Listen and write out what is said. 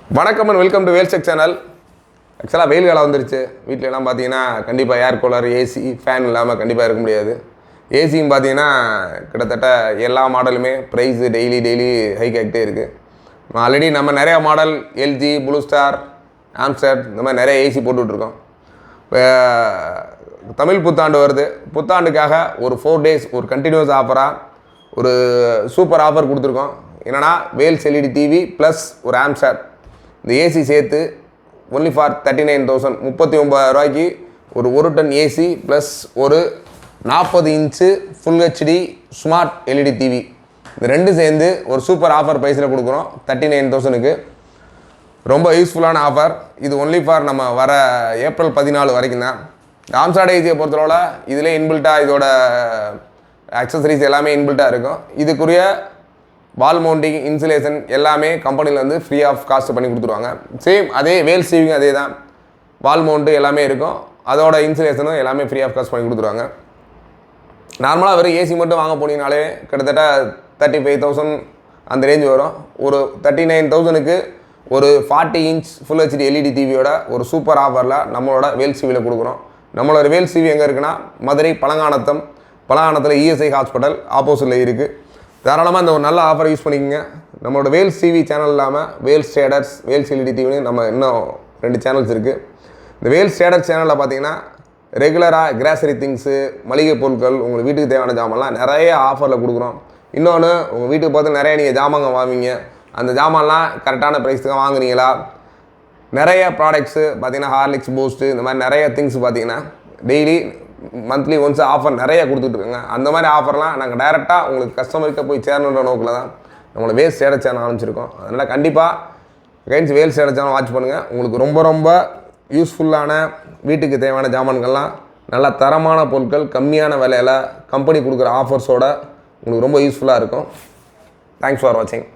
வணக்கம் and welcome to வேல்செக் channel. ஆக்சுவலாக வெயில் காலம் வந்துருச்சு. வீட்டிலலாம் பார்த்தீங்கன்னா கண்டிப்பாக ஏர் கூலர், ஏசி, ஃபேன் இல்லாமல் கண்டிப்பாக இருக்க முடியாது. ஏசியும் பார்த்தீங்கன்னா கிட்டத்தட்ட எல்லா மாடலுமே ப்ரைஸு டெய்லி ஹைக் ஆகிட்டே இருக்குது. ஆல்ரெடி நம்ம நிறையா மாடல் எல்ஜி, ப்ளூ ஸ்டார், ஆம்ஸ்டர் இந்த மாதிரி நிறைய ஏசி போட்டுட்ருக்கோம். இப்போ தமிழ் புத்தாண்டு வருது. புத்தாண்டுக்காக ஒரு 4 days ஒரு கண்டினியூஸ் ஆஃபராக ஒரு சூப்பர் ஆஃபர் கொடுத்துருக்கோம். என்னென்னா வேல்ஸ் எல்இடி டிவி ப்ளஸ் ஒரு ஆம்ஸ்டர் இந்த ஏசி சேர்த்து ஒன்லி ஃபார் 39,000 39,000 ரூபாய்க்கு ஒரு டன் ஏசி ப்ளஸ் ஒரு 40 inch full HD smart LED TV இந்த ரெண்டு சேர்ந்து ஒரு சூப்பர் ஆஃபர் ப்ரைஸில் கொடுக்குறோம் 39,000க்கு. ரொம்ப யூஸ்ஃபுல்லான ஆஃபர். இது ஒன்லி ஃபார் நம்ம வர ஏப்ரல் 14 வரைக்கும் தான். ஆம்ஸ்டார் ஏசியை பொறுத்தளவில் இதில் இன்பில்ட்டாக இதோட அக்சசரிஸ் எல்லாமே இன்பில்ட்டாக இருக்கும். இதுக்குரிய வால் மவுண்டிங், இன்சுலேஷன் எல்லாமே கம்பெனிலேருந்து ஃப்ரீ ஆஃப் காஸ்ட் பண்ணி கொடுத்துருவாங்க. சேம் அதே வேல் சீவிங் அதே தான். வால் மவுண்ட்டு எல்லாமே இருக்கும். அதோட இன்சுலேஷனும் எல்லாமே ஃப்ரீ ஆஃப் காஸ்ட் பண்ணி கொடுத்துருவாங்க. நார்மலாக வெறும் ஏசி மட்டும் வாங்க போனீங்கனாலே கிட்டத்தட்ட 35,000 அந்த ரேஞ்ச் வரும். ஒரு 39,000க்கு ஒரு 40 இன்ச் ஃபுல் ஹெச்டி எல்இடி டிவியோட ஒரு சூப்பர் ஆஃபரில் நம்மளோட வேல் சிவியில் கொடுக்குறோம். நம்மளோட வேல் சிவி எங்கே இருக்குன்னா மதுரை பழங்கானத்தில் இஎஸ்ஐ ஹாஸ்பிட்டல் ஆப்போசிட்டில் இருக்குது. தாராளமாக இந்த ஒரு நல்ல ஆஃபரை யூஸ் பண்ணிக்கோங்க. நம்மளோட வேல்ஸ் டிவி சேனல் இல்லாமல் வேல்ஸ் ட்ரேடர்ஸ், வேல்ஸ் எல்இடி டிவின்னு நம்ம இன்னும் 2 சேனல்ஸ் இருக்குது. இந்த வேல்ஸ் ட்ரேடர்ஸ் சேனலில் பார்த்தீங்கன்னா ரெகுலராக கிராசரி திங்ஸு, மளிகை பொருட்கள், உங்களுக்கு வீட்டுக்கு தேவையான ஜாமான்லாம் நிறைய ஆஃபரில் கொடுக்குறோம். இன்னொன்று, உங்கள் வீட்டுக்கு பார்த்து நிறைய நீங்கள் ஜாமாங்க வாங்குவீங்க. அந்த ஜாமான்லாம் கரெக்டான ப்ரைஸுக்கு வாங்குறீங்களா? நிறைய ப்ராடக்ட்ஸு பார்த்தீங்கன்னா ஹார்லிக்ஸ், பூஸ்ட்டு இந்த மாதிரி நிறைய திங்ஸ் பார்த்தீங்கன்னா டெய்லி மந்த்லி ஒன்ஸ் ஆஃபர் நிறைய கொடுத்துட்ருக்காங்க. அந்த மாதிரி ஆஃபர்லாம் நாங்கள் டைரெக்டாக உங்களுக்கு கஸ்டமர்கிட்ட போய் சேரணுன்ற நோக்கில் தான் நம்மளோட வேல்ஸ் ட்ரேடர் சேனல் ஆரம்பிச்சிருக்கோம். அதனால் கண்டிப்பாக வேல்ஸ் ட்ரேடர் சேனல் வாட்ச் பண்ணுங்கள். உங்களுக்கு ரொம்ப யூஸ்ஃபுல்லான வீட்டுக்கு தேவையான ஜாமான்கள்லாம் நல்ல தரமான பொருட்கள் கம்மியான விலையில் கம்பெனி கொடுக்குற ஆஃபர்ஸோடு உங்களுக்கு ரொம்ப யூஸ்ஃபுல்லாக இருக்கும். தேங்க்ஸ் ஃபார் வாட்சிங்.